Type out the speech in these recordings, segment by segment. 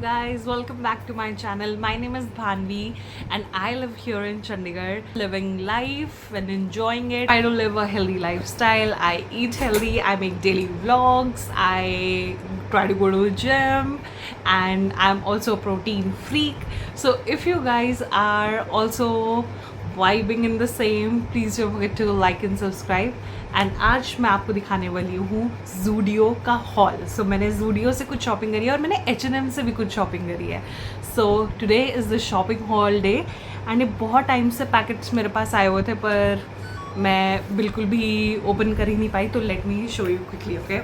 guys, welcome back to my channel. My name is Bhanvi and I live here in Chandigarh, living life and enjoying it. I do live a healthy lifestyle. I eat healthy, I make daily vlogs, I try to go to the gym, and I'm also a protein freak. So if you guys are also vibing in the same, please don't forget to like and subscribe. And आज मैं आपको दिखाने वाली हूँ ज़ूडियो का hall. सो मैंने ज़ूडियो से कुछ शॉपिंग करी है और मैंने H&M से भी कुछ शॉपिंग करी है. So today is the shopping hall day and ये बहुत टाइम से पैकेट्स मेरे पास आए हुए थे पर मैं बिल्कुल भी ओपन कर ही नहीं पाई. तो let me show you quickly. Okay,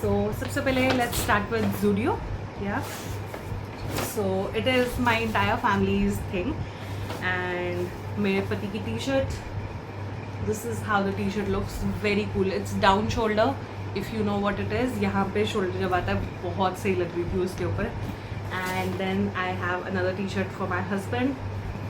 so सबसे पहले let's start with Zudio. Yeah so it is my entire family's thing. And मेरे पति की T shirt, this is how the T shirt looks. Very cool. It's down shoulder, if you know what it is. यहाँ पे shoulder जब आता है बहुत सही लग रही थी उसके ऊपर. And then I have another T shirt for my husband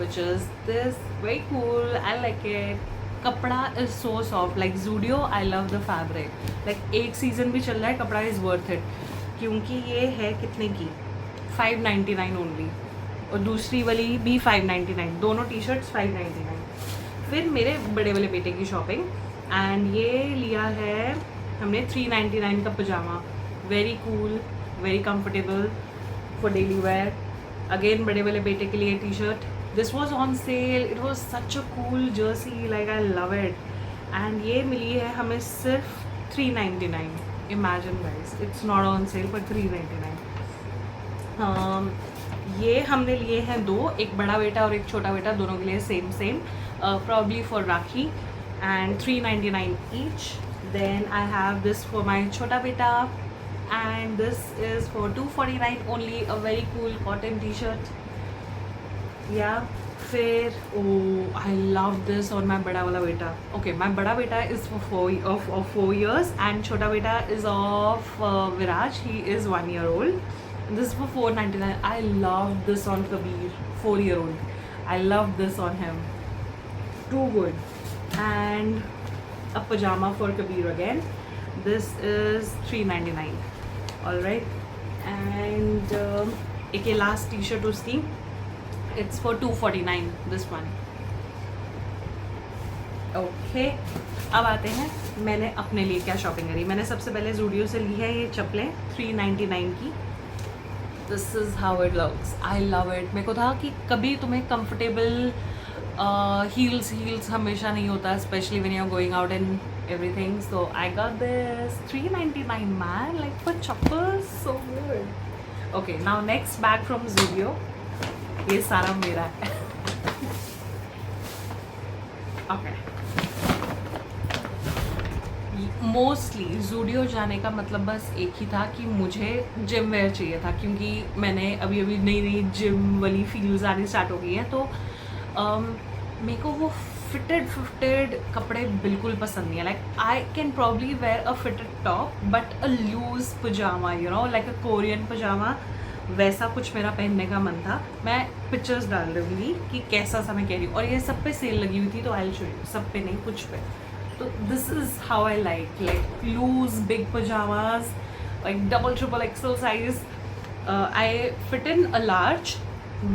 which is this. Very cool, I like it. कपड़ा is so soft. Like Zudio, I love the fabric. Like एक सीज़न भी चल रहा है, कपड़ा इज़ वर्थ इट. क्योंकि ये है कितने की, 599 ओनली. और दूसरी वाली भी 599. दोनों टी शर्ट्स 599. फिर मेरे बड़े वाले बेटे की शॉपिंग, एंड ये लिया है हमने 399 का pyjama. Very cool, very comfortable for daily wear. Again बड़े वाले बेटे के लिए T shirt. This was on sale. It was such a cool jersey, like I love it. And ये मिली है हमें सिर्फ 399. Imagine guys, it's not on sale पर 399. ये हमने लिए हैं दो, एक बड़ा बेटा और एक छोटा बेटा, दोनों के लिए same probably for Rakhi. And 399 each. Then I have this for my छोटा बेटा and this is for 249 only. A very cool cotton T shirt. या फिर I love this on my बड़ा वाला बेटा. ओके, माई बड़ा बेटा इज़ फॉर 4 years एंड छोटा बेटा is of Viraj. He is 1 year old. This is for 499. I love this on Kabir, 4-year-old. I love this on him. Too good. And a pajama for Kabir again. This is 399. All right. And एक ये last T-shirt उसकी. It's for 249. This one. Okay. अब आते हैं मैंने अपने लिए क्या शॉपिंग करी. मैंने सबसे पहले ज़ूडियो से ली है ये चप्पलें 399 की. This is how it looks. I love it. मेरे को था कि कभी तुम्हें कंफर्टेबल हील्स हमेशा नहीं होता, specially when you are going out and everything. So I got this 399 man, like for chappals. So good. Okay, now next bag from Zudio. ये सारा मेरा है. ओके, मोस्टली ज़ूडियो जाने का मतलब बस एक ही था कि मुझे जिम वेयर चाहिए था, क्योंकि मैंने अभी नई नई जिम वाली फील्स आनी स्टार्ट हो गई हैं. तो मेरे को वो फिटेड कपड़े बिल्कुल पसंद नहीं है. Like I can probably wear a fitted top but a loose pyjama, you know, like a Korean pyjama. वैसा कुछ मेरा पहनने का मन था. मैं पिक्चर्स डाल दूँगी कि कैसा सा मैं कह रही हूँ. और ये सब पे सेल लगी हुई थी, तो आई शो यू. सब पे नहीं, कुछ पे. So this is how I like loose big pajamas, like double triple XL size. I fit in a large,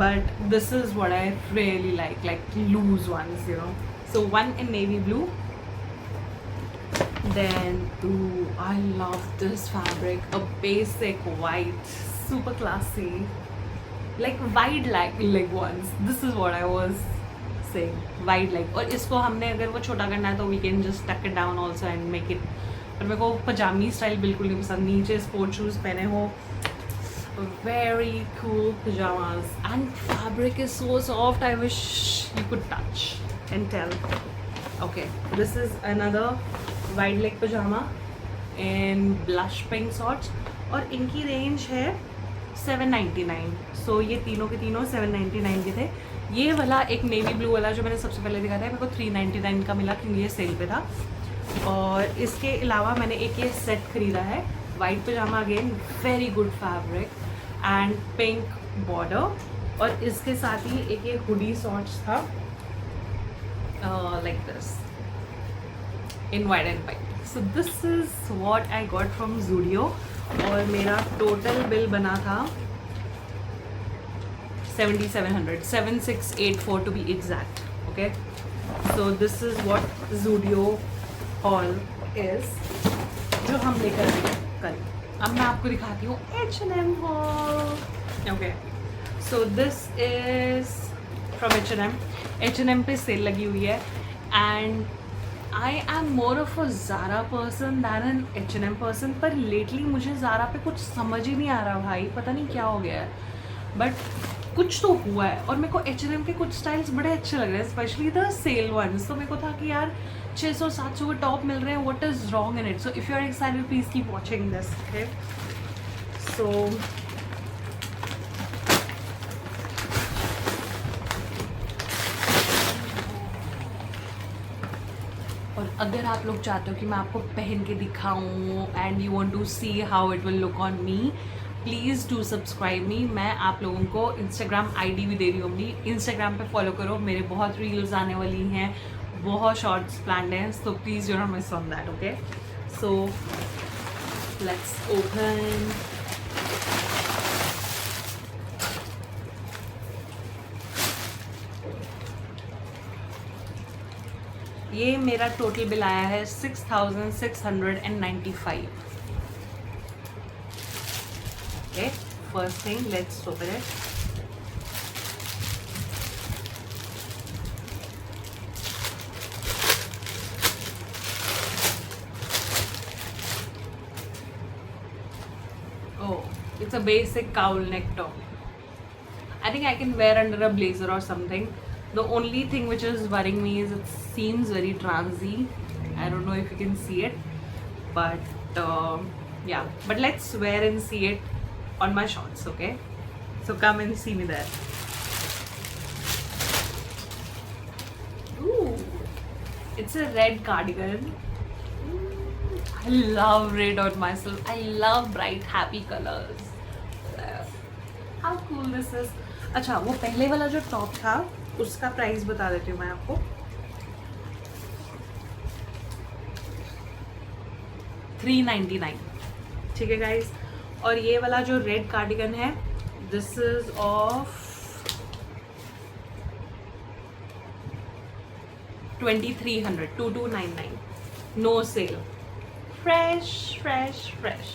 but this is what I really like loose ones, you know. So one in navy blue. Then I love this fabric, a basic white, super classy, like wide leg ones. This is what I was saying, wide leg. और इसको हमने अगर वो छोटा करना है तो we can just टक it down also and make it. पर मेरे को पजामी स्टाइल बिल्कुल नहीं पसंद. नीचे स्पोर्ट शूज़ पहने हो. Very cool pyjamas and fabric is so soft. I wish you could touch and tell. Okay, this is another wide leg pyjama in blush pink shorts. और इनकी रेंज है 799. सो ये तीनों के तीनों 799 के थे. ये वाला एक नेवी ब्लू वाला जो मैंने सबसे पहले दिखाया था, मेरे को 399 का मिला क्योंकि ये सेल पे था. और इसके अलावा मैंने एक ये सेट खरीदा है, white pyjama. Again very good fabric and pink border. और इसके साथ ही एक ये हुडी सॉर्ट्स था, like this in white and white. So this is what I got from Zudio. और मेरा टोटल बिल बना था 7700, 7684 to be exact. Okay, so this is what Zudio haul is जो हम लेकर आए कल. अब मैं आपको दिखाती हूँ H&M haul. Okay, so this is from H&M. H&M पे सेल लगी हुई है and I am more of a Zara person than an H&M person. पर lately मुझे Zara पे कुछ समझ ही नहीं आ रहा भाई, पता नहीं क्या हो गया है, बट कुछ तो हुआ है. और मेरे को H&M के कुछ स्टाइल्स बड़े अच्छे लग रहे हैं, स्पेशली द सेल वंस. तो मेरे को था कि यार 600-700 के टॉप मिल रहे हैं, what is wrong in it. So if you are excited please keep watching this. Okay, so और अगर आप लोग चाहते हो कि मैं आपको पहन के दिखाऊं and you want to see how it will look on me, please do subscribe me. मैं आप लोगों को इंस्टाग्राम आईडी भी दे रही हूँ अपनी. इंस्टाग्राम पे फॉलो करो, मेरे बहुत रील्स आने वाली हैं, बहुत शॉर्ट्स प्लान्ड हैं, तो please you not miss on that. Okay, so let's open. ये मेरा टोटल बिल आया है 6695. Okay, first thing let's open it. Oh, it's a basic cowl neck top. I think I can wear under a blazer or something. The only thing which is worrying me is it seems very transy. I don't know if you can see it, but yeah. But let's wear and see it on my shorts, okay? So come and see me there. Ooh, it's a red cardigan. I love red on myself. I love bright, happy colors. How cool this is. अच्छा, वो पहले वाला जो top था उसका price बता देती हूँ मैं आपको. 399. ठीक है गाइस. और ये वाला जो रेड कार्डिगन है, this is off 2300, 2299. No sale. Fresh fresh fresh.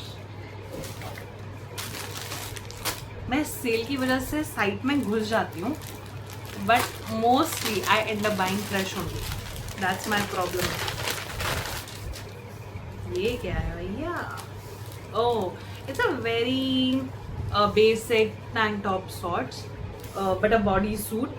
मैं सेल की वजह से साइट में घुस जाती हूँ, but mostly I end up buying fresh only. That's my problem. ये क्या है भैया? Oh, it's a very basic tank top sorts, but a body suit,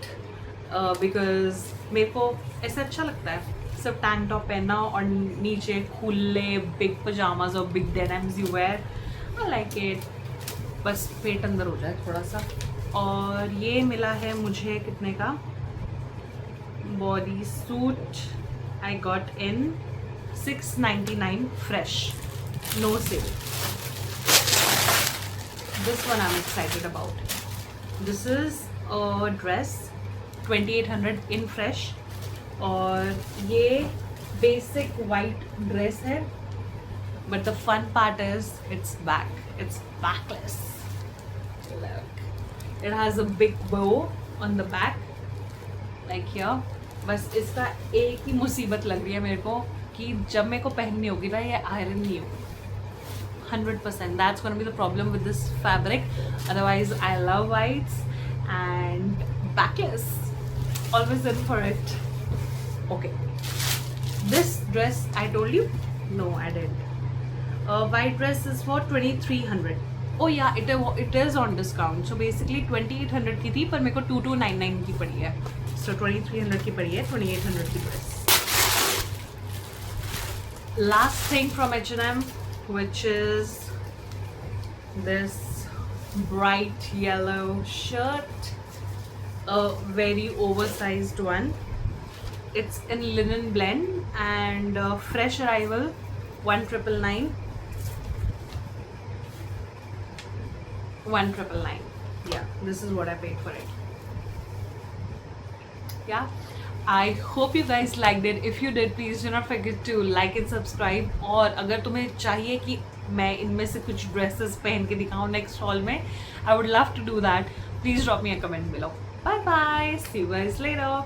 because मेरे को ऐसा अच्छा लगता है सिर्फ टैंक टॉप पहनना और नीचे खुले बिग पजामाज और big denims you wear. I like it. बस पेट अंदर हो जाए थोड़ा सा. और ये मिला है मुझे कितने का? Bodysuit I got in 699 fresh, no sale. This one I am excited about. This is a dress 2800 in fresh. और ये बेसिक वाइट ड्रेस है, but the fun part is it's back. It's backless. It has a big bow on the back, like here. बस इसका एक ही मुसीबत लग रही है मेरे को कि जब मेरे को पहननी होगी ना ये आयरन नहीं होगी. 100%. That's gonna be the problem with this fabric. Otherwise, I love whites and backless. Always in for it. Okay. This dress I told you? No, I didn't. White dress is for 2300. Oh yeah, it is on discount. So basically 2800 की थी, पर मेरे को 2299 की पड़ी है. So 2300 की पड़ी है, 2800 की dress. Last thing from H&M, which is this bright yellow shirt, a very oversized one. It's in linen blend and fresh arrival, 1999. 1999. Yeah, this is what I paid for it. Yeah, I hope you guys liked it. If you did, please do not forget to like and subscribe. और अगर तुम्हें चाहिए कि मैं इनमें से कुछ dresses पहन के दिखाऊँ नेक्स्ट हॉल में, I would love to do that. please drop me a comment below. Bye bye. See you guys later.